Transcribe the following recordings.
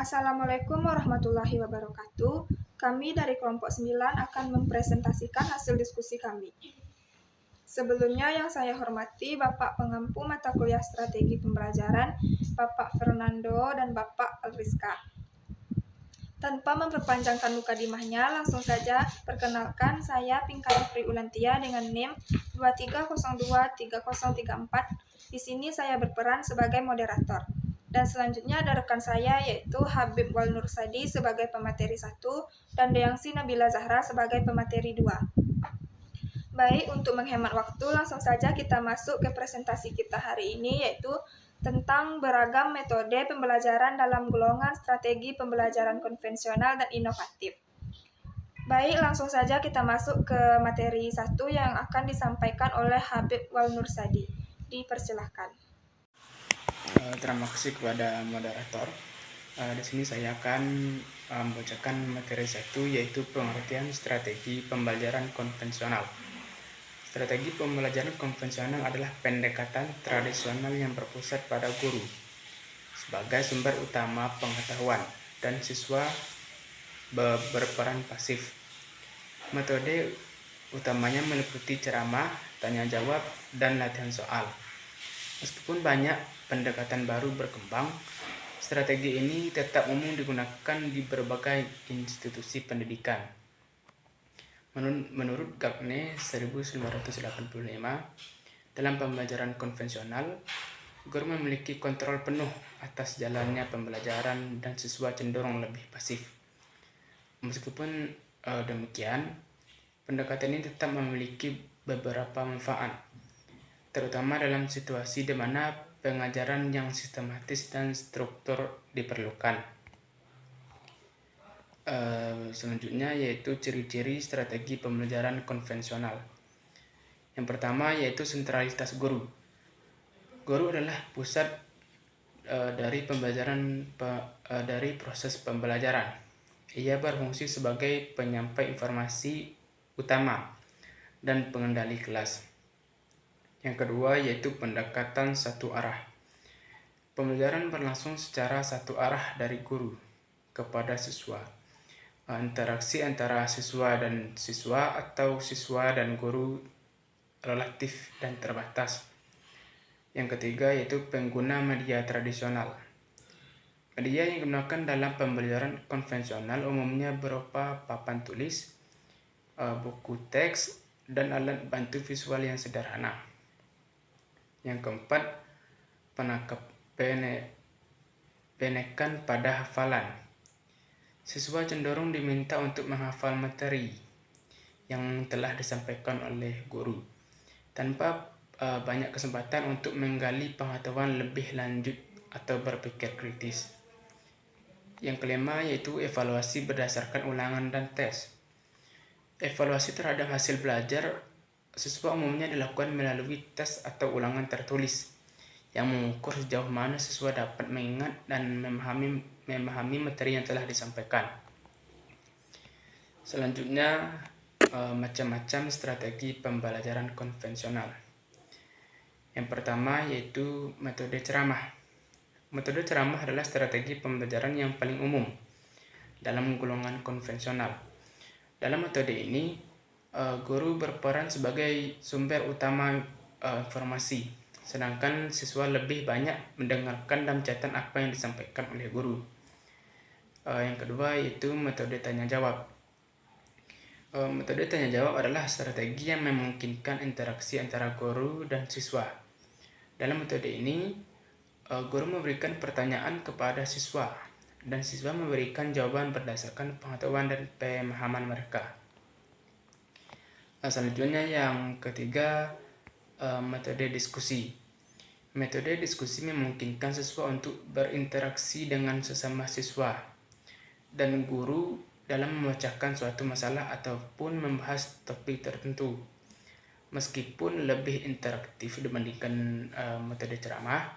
Assalamualaikum warahmatullahi wabarakatuh. Kami dari kelompok 9 akan mempresentasikan hasil diskusi kami. Sebelumnya yang saya hormati Bapak Pengampu Mata Kuliah Strategi Pembelajaran, Bapak Fernando dan Bapak Alriska. Tanpa memperpanjangkan mukadimahnya, langsung saja perkenalkan saya Pinka Ifri Ulantia dengan NIM 23023034. Di sini saya berperan sebagai moderator. Dan selanjutnya ada rekan saya yaitu Habib Walnur Sadi sebagai pemateri 1 dan Deangsi Nabila Zahra sebagai pemateri 2. Baik, untuk menghemat waktu langsung saja kita masuk ke presentasi kita hari ini yaitu tentang beragam metode pembelajaran dalam golongan strategi pembelajaran konvensional dan inovatif. Baik, langsung saja kita masuk ke materi 1 yang akan disampaikan oleh Habib Walnur Sadi. Dipersilahkan. Terima kasih kepada moderator. Di sini saya akan membacakan materi 1 yaitu pengertian strategi pembelajaran konvensional. Strategi pembelajaran konvensional adalah pendekatan tradisional yang berpusat pada guru sebagai sumber utama pengetahuan dan siswa berperan pasif. Metode utamanya meliputi ceramah, tanya jawab, dan latihan soal. Meskipun banyak pendekatan baru berkembang, strategi ini tetap umum digunakan di berbagai institusi pendidikan. Menurut Gagne 1985, dalam pembelajaran konvensional, guru memiliki kontrol penuh atas jalannya pembelajaran dan siswa cenderung lebih pasif. Meskipun demikian, pendekatan ini tetap memiliki beberapa manfaat, terutama dalam situasi di mana pengajaran yang sistematis dan struktur diperlukan. Selanjutnya yaitu ciri-ciri strategi pembelajaran konvensional. Yang pertama yaitu sentralitas guru. Guru adalah pusat dari proses pembelajaran. Ia berfungsi sebagai penyampai informasi utama dan pengendali kelas. Yang kedua yaitu pendekatan satu arah. Pembelajaran berlangsung secara satu arah dari guru kepada siswa. Interaksi antara siswa dan siswa atau siswa dan guru relatif dan terbatas. Yang ketiga yaitu pengguna media tradisional. Media yang digunakan dalam pembelajaran konvensional umumnya berupa papan tulis, buku teks, dan alat bantu visual yang sederhana. Yang keempat, penekan pada hafalan. Siswa cenderung diminta untuk menghafal materi yang telah disampaikan oleh guru tanpa banyak kesempatan untuk menggali pengetahuan lebih lanjut atau berpikir kritis. Yang kelima yaitu evaluasi berdasarkan ulangan dan tes. Evaluasi terhadap hasil belajar siswa umumnya dilakukan melalui tes atau ulangan tertulis yang mengukur sejauh mana siswa dapat mengingat dan memahami materi yang telah disampaikan. Selanjutnya, macam-macam strategi pembelajaran konvensional. Yang pertama yaitu metode ceramah. Metode ceramah adalah strategi pembelajaran yang paling umum dalam golongan konvensional. Dalam metode ini, guru berperan sebagai sumber utama informasi, sedangkan siswa lebih banyak mendengarkan dan mencatat apa yang disampaikan oleh guru. Yang kedua yaitu metode tanya jawab. Metode tanya jawab adalah strategi yang memungkinkan interaksi antara guru dan siswa. Dalam metode ini, guru memberikan pertanyaan kepada siswa dan siswa memberikan jawaban berdasarkan pengetahuan dan pemahaman mereka. Selanjutnya yang ketiga, metode diskusi. Metode diskusi memungkinkan siswa untuk berinteraksi dengan sesama siswa dan guru dalam memecahkan suatu masalah ataupun membahas topik tertentu. Meskipun lebih interaktif dibandingkan metode ceramah,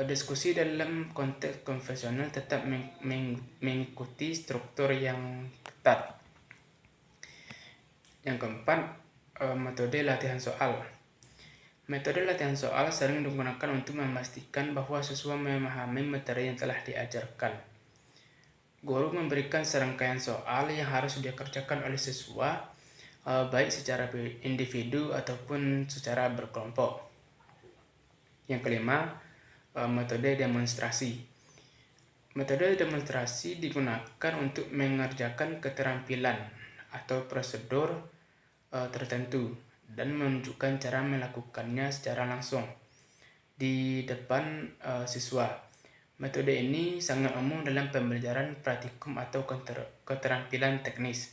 diskusi dalam konteks konvensional tetap mengikuti struktur yang ketat. Yang keempat, metode latihan soal. Metode latihan soal sering digunakan untuk memastikan bahwa siswa memahami materi yang telah diajarkan. Guru memberikan serangkaian soal yang harus dikerjakan oleh siswa, baik secara individu ataupun secara berkelompok. Yang kelima, metode demonstrasi. Metode demonstrasi digunakan untuk mengerjakan keterampilan atau prosedur tertentu dan menunjukkan cara melakukannya secara langsung di depan siswa. Metode ini sangat umum dalam pembelajaran praktikum atau keterampilan teknis.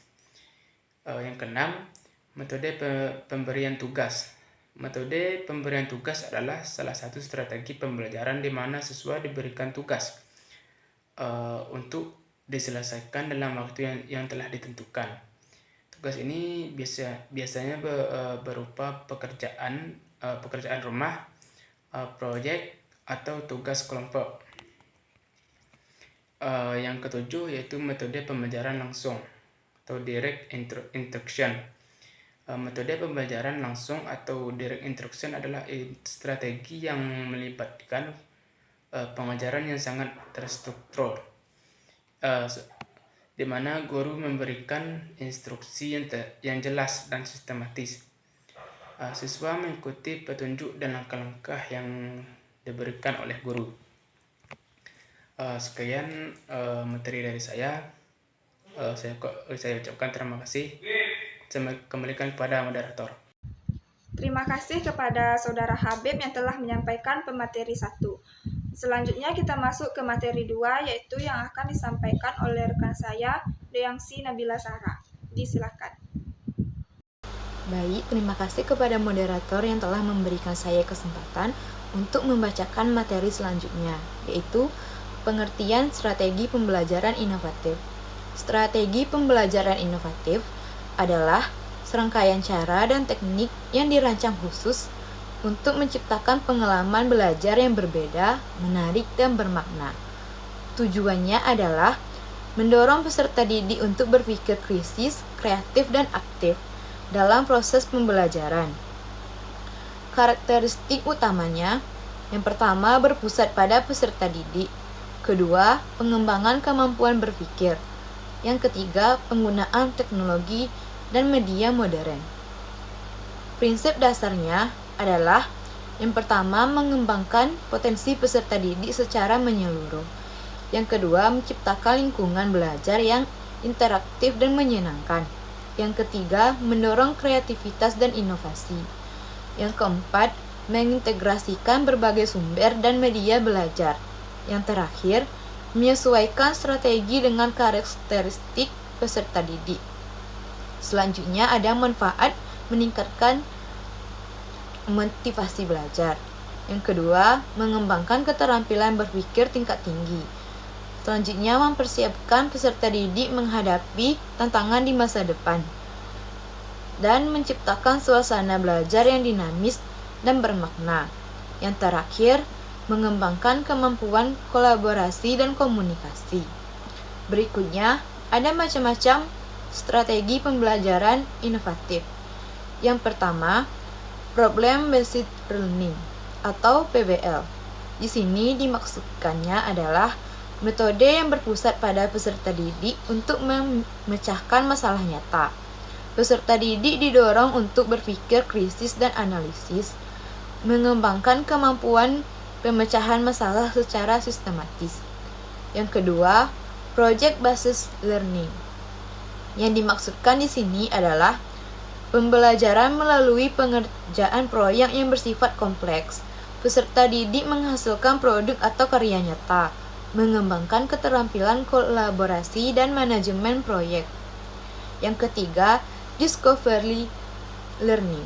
Yang keenam, metode pemberian tugas. Metode pemberian tugas adalah salah satu strategi pembelajaran di mana siswa diberikan tugas untuk diselesaikan dalam waktu yang telah ditentukan. Tugas ini biasanya berupa pekerjaan rumah, proyek, atau tugas kelompok. Yang ketujuh yaitu metode pembelajaran langsung atau direct instruction. Metode pembelajaran langsung atau direct instruction adalah strategi yang melibatkan pengajaran yang sangat terstruktur, di mana guru memberikan instruksi yang jelas dan sistematis. Siswa mengikuti petunjuk dan langkah-langkah yang diberikan oleh guru. Sekian materi dari saya. Saya ucapkan terima kasih. Saya kembalikan kepada moderator. Terima kasih kepada Saudara Habib yang telah menyampaikan pemateri 1. Selanjutnya kita masuk ke materi 2, yaitu yang akan disampaikan oleh rekan saya, Deyangsi Nabila Zahra. Disilakan. Baik, terima kasih kepada moderator yang telah memberikan saya kesempatan untuk membacakan materi selanjutnya, yaitu pengertian strategi pembelajaran inovatif. Strategi pembelajaran inovatif adalah serangkaian cara dan teknik yang dirancang khusus untuk menciptakan pengalaman belajar yang berbeda, menarik, dan bermakna. Tujuannya adalah mendorong peserta didik untuk berpikir kritis, kreatif, dan aktif dalam proses pembelajaran. Karakteristik utamanya, yang pertama berpusat pada peserta didik, kedua pengembangan kemampuan berpikir, yang ketiga penggunaan teknologi dan media modern. Prinsip dasarnya adalah yang pertama mengembangkan potensi peserta didik secara menyeluruh, yang kedua menciptakan lingkungan belajar yang interaktif dan menyenangkan, yang ketiga mendorong kreativitas dan inovasi, yang keempat mengintegrasikan berbagai sumber dan media belajar, yang terakhir menyesuaikan strategi dengan karakteristik peserta didik. Selanjutnya ada manfaat meningkatkan motivasi belajar. Yang kedua, mengembangkan keterampilan berpikir tingkat tinggi. Selanjutnya, mempersiapkan peserta didik menghadapi tantangan di masa depan dan menciptakan suasana belajar yang dinamis dan bermakna. Yang terakhir, mengembangkan kemampuan kolaborasi dan komunikasi. Berikutnya, ada macam-macam strategi pembelajaran inovatif. Yang pertama, Problem Based Learning atau PBL. Di sini dimaksudkannya adalah metode yang berpusat pada peserta didik untuk memecahkan masalah nyata. Peserta didik didorong untuk berpikir kritis dan analisis, mengembangkan kemampuan pemecahan masalah secara sistematis. Yang kedua, Project Based Learning. Yang dimaksudkan di sini adalah pembelajaran melalui pengerjaan proyek yang bersifat kompleks. Peserta didik menghasilkan produk atau karya nyata, mengembangkan keterampilan kolaborasi dan manajemen proyek. Yang ketiga, Discovery Learning.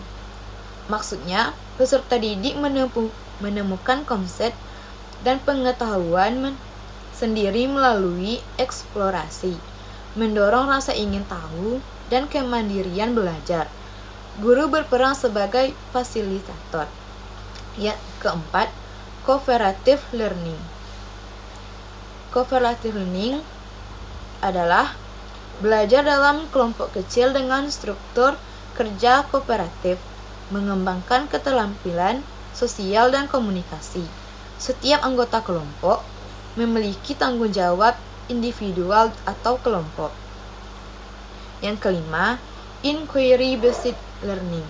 Maksudnya, peserta didik menemukan konsep dan pengetahuan sendiri melalui eksplorasi, mendorong rasa ingin tahu dan kemandirian belajar. Guru berperan sebagai fasilitator. Yang keempat, Cooperative Learning. Cooperative Learning adalah belajar dalam kelompok kecil dengan struktur kerja kooperatif. mengembangkan keterampilan sosial dan komunikasi. Setiap anggota kelompok memiliki tanggung jawab individual atau kelompok. Yang kelima, inquiry-based learning.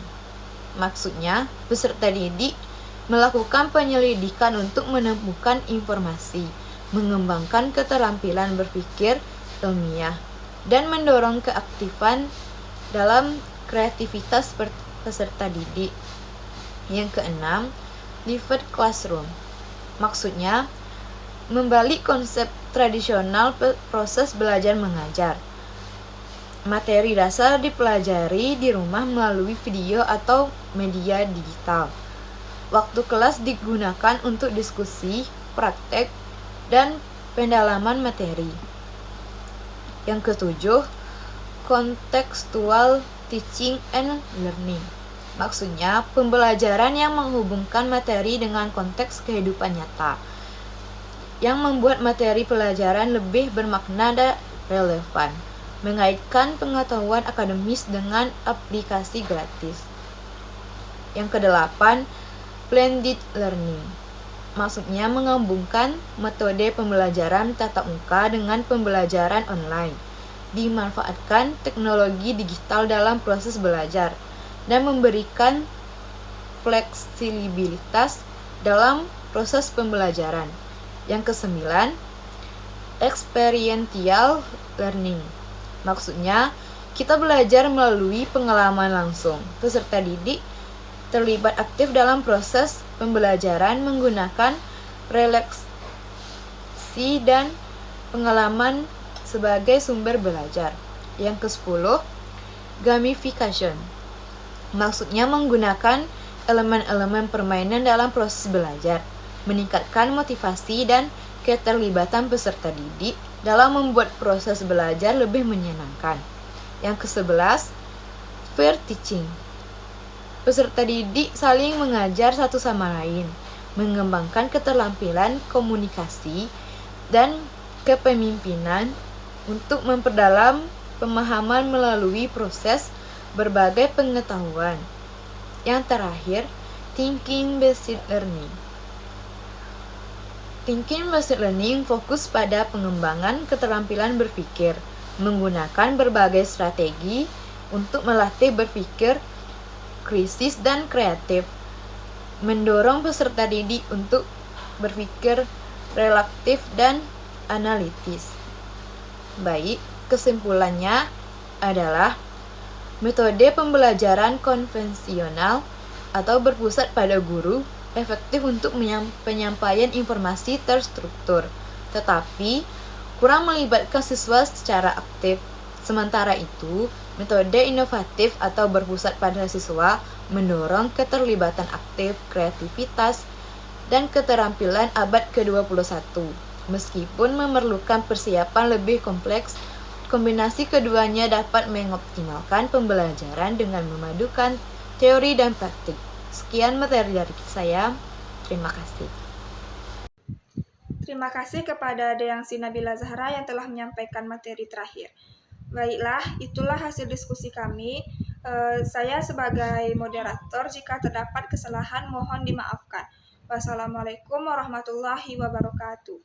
Maksudnya, peserta didik melakukan penyelidikan untuk menemukan informasi, mengembangkan keterampilan berpikir ilmiah, dan mendorong keaktifan dalam kreativitas peserta didik. Yang keenam, lived classroom. Maksudnya, membalik konsep tradisional proses belajar mengajar. Materi dasar dipelajari di rumah melalui video atau media digital. Waktu kelas digunakan untuk diskusi, praktek, dan pendalaman materi. Yang ketujuh, contextual teaching and learning. Maksudnya, pembelajaran yang menghubungkan materi dengan konteks kehidupan nyata, yang membuat materi pelajaran lebih bermakna dan relevan, mengaitkan pengetahuan akademis dengan aplikasi gratis. Yang kedelapan, blended learning. Maksudnya menggabungkan metode pembelajaran tatap muka dengan pembelajaran online, dimanfaatkan teknologi digital dalam proses belajar, dan memberikan fleksibilitas dalam proses pembelajaran. Yang kesembilan, experiential learning. Maksudnya, kita belajar melalui pengalaman langsung. Peserta didik terlibat aktif dalam proses pembelajaran menggunakan refleksi dan pengalaman sebagai sumber belajar. Yang ke-10, gamification. Maksudnya menggunakan elemen-elemen permainan dalam proses belajar, meningkatkan motivasi dan keterlibatan peserta didik dalam membuat proses belajar lebih menyenangkan. Yang ke-11, peer teaching. Peserta didik saling mengajar satu sama lain, mengembangkan keterampilan komunikasi dan kepemimpinan untuk memperdalam pemahaman melalui proses berbagai pengetahuan. Yang terakhir, thinking-based learning. Thinking-based learning fokus pada pengembangan keterampilan berpikir, menggunakan berbagai strategi untuk melatih berpikir kritis dan kreatif, mendorong peserta didik untuk berpikir relatif dan analitis. Baik, kesimpulannya adalah metode pembelajaran konvensional atau berpusat pada guru efektif untuk penyampaian informasi terstruktur, tetapi kurang melibatkan siswa secara aktif. Sementara itu, metode inovatif atau berpusat pada siswa mendorong keterlibatan aktif, kreativitas, dan keterampilan abad ke-21. Meskipun memerlukan persiapan lebih kompleks, kombinasi keduanya dapat mengoptimalkan pembelajaran dengan memadukan teori dan praktik. Sekian materi dari saya. Terima kasih. Terima kasih kepada Dayangsi Nabila Zahra yang telah menyampaikan materi terakhir. Baiklah, itulah hasil diskusi kami. Saya sebagai moderator, jika terdapat kesalahan mohon dimaafkan. Wassalamualaikum warahmatullahi wabarakatuh.